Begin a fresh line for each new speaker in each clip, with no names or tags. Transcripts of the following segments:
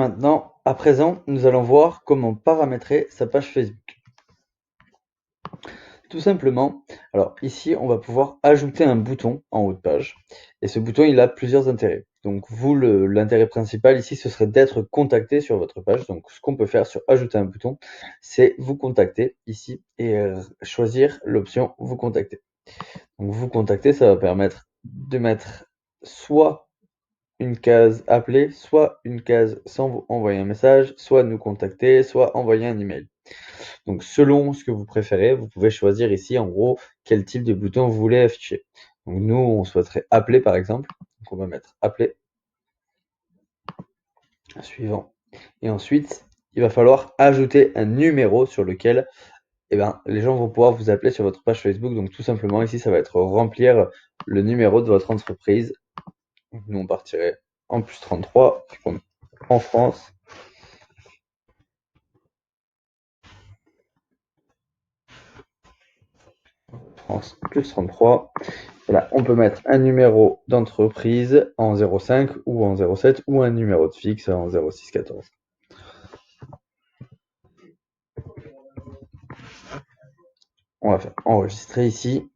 Maintenant, à présent, nous allons voir comment paramétrer sa page Facebook. Tout simplement, alors ici, on va pouvoir ajouter un bouton en haut de page. Et ce bouton, il a plusieurs intérêts. Donc vous, l'intérêt principal ici, ce serait d'être contacté sur votre page. Donc ce qu'on peut faire sur ajouter un bouton, c'est vous contacter ici et choisir l'option vous contacter. Donc vous contacter, ça va permettre de mettre soit une case appeler, soit une case sans vous envoyer un message, soit nous contacter, soit envoyer un email. Donc selon ce que vous préférez, vous pouvez choisir ici en gros quel type de bouton vous voulez afficher. Donc nous, on souhaiterait appeler par exemple. Donc on va mettre appeler, suivant. Et ensuite, il va falloir ajouter un numéro sur lequel les gens vont pouvoir vous appeler sur votre page Facebook. Donc tout simplement ici, ça va être remplir le numéro de votre entreprise. Donc, nous, on partirait en plus 33, en France. France plus 33. Voilà, on peut mettre un numéro d'entreprise en 05 ou en 07 ou un numéro de fixe en 0614. On va faire enregistrer ici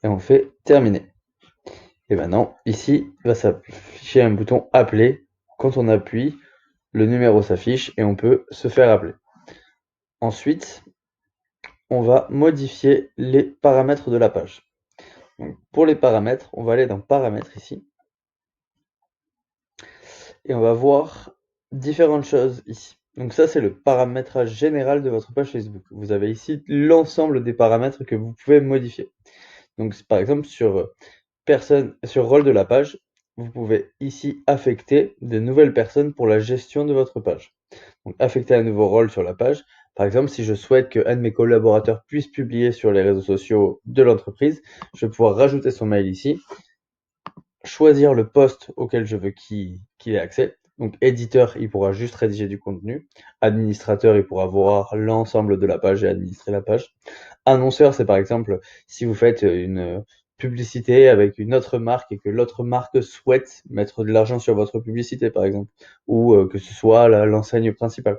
et on fait terminer. Et maintenant, ici, va s'afficher un bouton appeler. Quand on appuie, le numéro s'affiche et on peut se faire appeler. Ensuite, on va modifier les paramètres de la page. Donc, pour les paramètres, on va aller dans paramètres ici. Et on va voir différentes choses ici. Donc ça, c'est le paramétrage général de votre page Facebook. Vous avez ici l'ensemble des paramètres que vous pouvez modifier. Donc par exemple, sur rôle de la page, vous pouvez ici affecter de nouvelles personnes pour la gestion de votre page. Donc affecter un nouveau rôle sur la page. Par exemple, si je souhaite qu'un de mes collaborateurs puisse publier sur les réseaux sociaux de l'entreprise, je vais pouvoir rajouter son mail ici, choisir le poste auquel je veux qu'il ait accès. Donc éditeur, il pourra juste rédiger du contenu. Administrateur, il pourra voir l'ensemble de la page et administrer la page. Annonceur, c'est par exemple si vous faites une publicité avec une autre marque et que l'autre marque souhaite mettre de l'argent sur votre publicité, par exemple, ou que ce soit l'enseigne principale.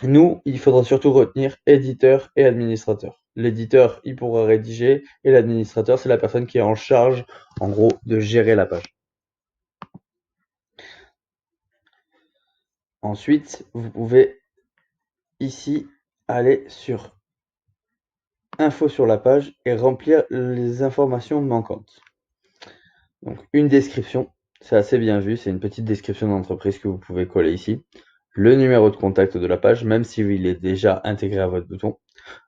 Nous, il faudra surtout retenir éditeur et administrateur. L'éditeur, il pourra rédiger et l'administrateur, c'est la personne qui est en charge, en gros, de gérer la page. Ensuite, vous pouvez ici aller sur info sur la page et remplir les informations manquantes. Donc une description, c'est assez bien vu, c'est une petite description d'entreprise que vous pouvez coller ici. Le numéro de contact de la page, même si il est déjà intégré à votre bouton.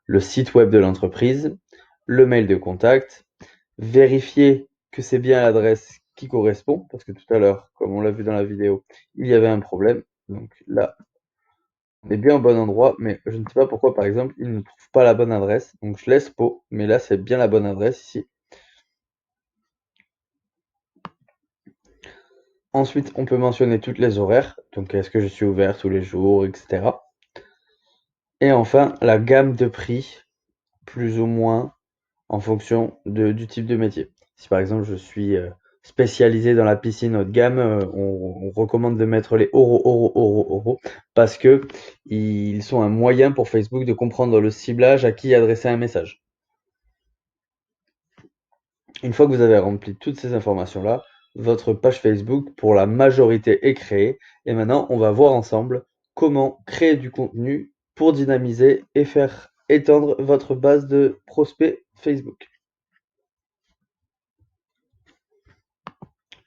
Le site web de l'entreprise, le mail de contact. Vérifier que c'est bien l'adresse qui correspond, parce que tout à l'heure, comme on l'a vu dans la vidéo, il y avait un problème. Donc là, on est bien au bon endroit, mais je ne sais pas pourquoi, par exemple, il ne trouve pas la bonne adresse. Donc je laisse pot, mais là, c'est bien la bonne adresse ici. Ensuite, on peut mentionner toutes les horaires. Donc, est-ce que je suis ouvert tous les jours, etc. Et enfin, la gamme de prix, plus ou moins, en fonction du type de métier. Si par exemple, je suis spécialisé dans la piscine haut de gamme, on recommande de mettre les euros, parce que ils sont un moyen pour Facebook de comprendre le ciblage à qui adresser un message. Une fois que vous avez rempli toutes ces informations-là, votre page Facebook, pour la majorité, est créée. Et maintenant, on va voir ensemble comment créer du contenu pour dynamiser et faire étendre votre base de prospects Facebook.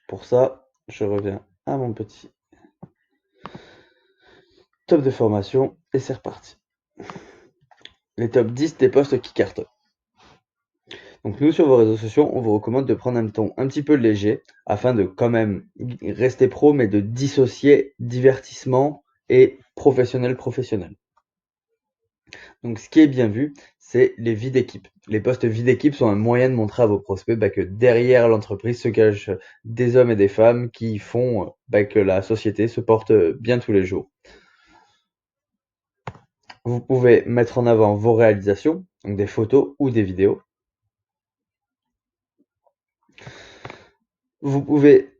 Pour ça, je reviens à mon petit top de formation et c'est reparti. Les top 10 des posts qui cartonnent. Donc nous, sur vos réseaux sociaux, on vous recommande de prendre un ton un petit peu léger afin de quand même rester pro, mais de dissocier divertissement et professionnel. Donc ce qui est bien vu, c'est les vies d'équipe. Les posts vie d'équipe sont un moyen de montrer à vos prospects que derrière l'entreprise se cachent des hommes et des femmes qui font que la société se porte bien tous les jours. Vous pouvez mettre en avant vos réalisations, donc des photos ou des vidéos. Vous pouvez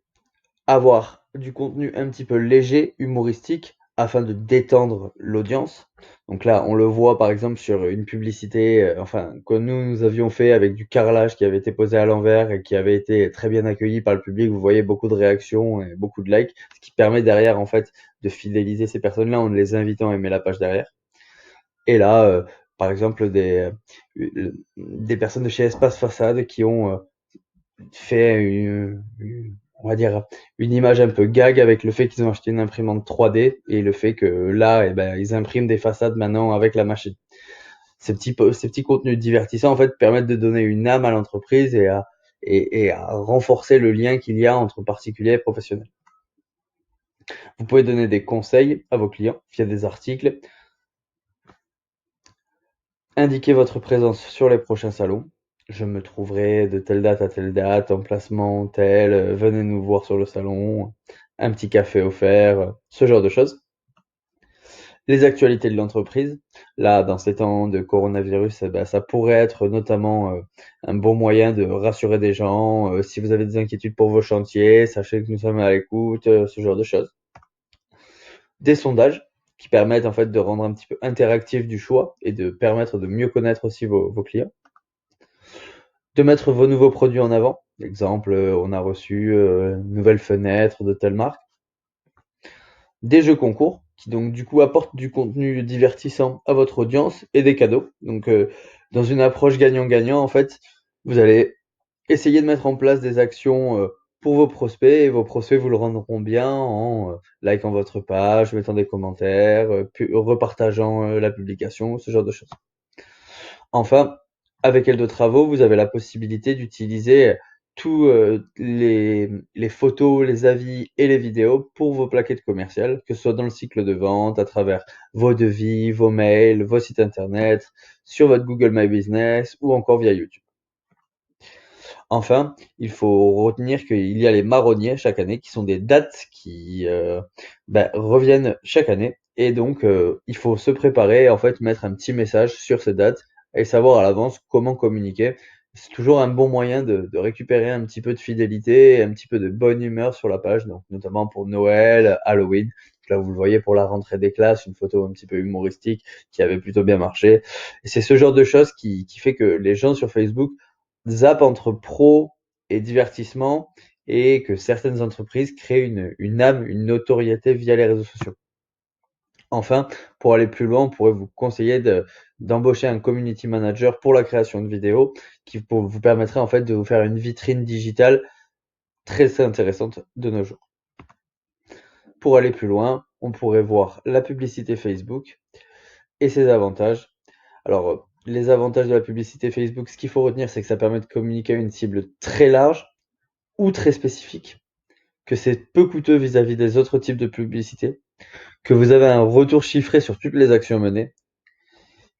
avoir du contenu un petit peu léger, humoristique, afin de détendre l'audience. Donc là, on le voit par exemple sur une publicité, enfin, que nous avions fait avec du carrelage qui avait été posé à l'envers et qui avait été très bien accueilli par le public. Vous voyez beaucoup de réactions et beaucoup de likes, ce qui permet derrière, en fait, de fidéliser ces personnes-là en les invitant à aimer la page derrière. Et là, par exemple, des personnes de chez Espace Façade qui ont fait on va dire, une image un peu gag avec le fait qu'ils ont acheté une imprimante 3D et le fait que là, eh ben, ils impriment des façades maintenant avec la machine. Ces petits contenus divertissants, en fait, permettent de donner une âme à l'entreprise et à renforcer le lien qu'il y a entre particuliers et professionnels. Vous pouvez donner des conseils à vos clients via des articles, indiquer votre présence sur les prochains salons. Je me trouverai de telle date à telle date, emplacement tel, venez nous voir sur le salon, un petit café offert, ce genre de choses. Les actualités de l'entreprise. Là, dans ces temps de coronavirus, eh ben, ça pourrait être notamment un bon moyen de rassurer des gens. Si vous avez des inquiétudes pour vos chantiers, sachez que nous sommes à l'écoute, ce genre de choses. Des sondages qui permettent en fait de rendre un petit peu interactif du choix et de permettre de mieux connaître aussi vos clients. De mettre vos nouveaux produits en avant. Exemple, on a reçu une nouvelle fenêtre de telle marque. Des jeux concours qui donc du coup apportent du contenu divertissant à votre audience et des cadeaux. Donc dans une approche gagnant-gagnant, en fait, vous allez essayer de mettre en place des actions pour vos prospects et vos prospects vous le rendront bien en likant votre page, mettant des commentaires, repartageant la publication, ce genre de choses. Enfin, avec Eldo Travaux, vous avez la possibilité d'utiliser tous les photos, les avis et les vidéos pour vos plaquettes commerciales, que ce soit dans le cycle de vente, à travers vos devis, vos mails, vos sites internet, sur votre Google My Business ou encore via YouTube. Enfin, il faut retenir qu'il y a les marronniers chaque année, qui sont des dates qui reviennent chaque année. Et donc, il faut se préparer, en fait, mettre un petit message sur ces dates et savoir à l'avance comment communiquer. C'est toujours un bon moyen de récupérer un petit peu de fidélité et un petit peu de bonne humeur sur la page, donc notamment pour Noël, Halloween. Là, vous le voyez pour la rentrée des classes, une photo un petit peu humoristique qui avait plutôt bien marché. Et c'est ce genre de choses qui fait que les gens sur Facebook zappent entre pro et divertissement et que certaines entreprises créent une âme, une notoriété via les réseaux sociaux. Enfin, pour aller plus loin, on pourrait vous conseiller d'embaucher un community manager pour la création de vidéos qui vous permettrait en fait de vous faire une vitrine digitale très intéressante de nos jours. Pour aller plus loin, on pourrait voir la publicité Facebook et ses avantages. Alors, les avantages de la publicité Facebook, ce qu'il faut retenir, c'est que ça permet de communiquer à une cible très large ou très spécifique, que c'est peu coûteux vis-à-vis des autres types de publicités, que vous avez un retour chiffré sur toutes les actions menées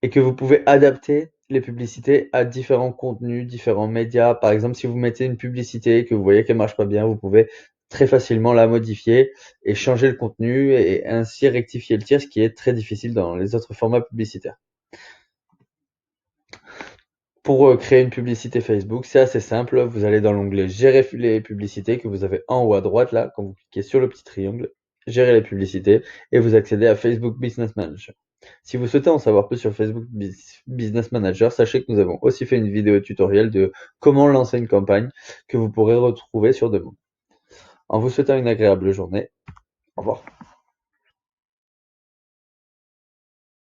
et que vous pouvez adapter les publicités à différents contenus, différents médias. Par exemple, si vous mettez une publicité et que vous voyez qu'elle marche pas bien, vous pouvez très facilement la modifier et changer le contenu et ainsi rectifier le tir, ce qui est très difficile dans les autres formats publicitaires. Pour créer une publicité Facebook, c'est assez simple. Vous allez dans l'onglet Gérer les publicités que vous avez en haut à droite là, quand vous cliquez sur le petit triangle, Gérer les publicités, et vous accédez à Facebook Business Manager. Si vous souhaitez en savoir plus sur Facebook Business Manager, sachez que nous avons aussi fait une vidéo tutoriel de comment lancer une campagne que vous pourrez retrouver sur demande. En vous souhaitant une agréable journée, au revoir.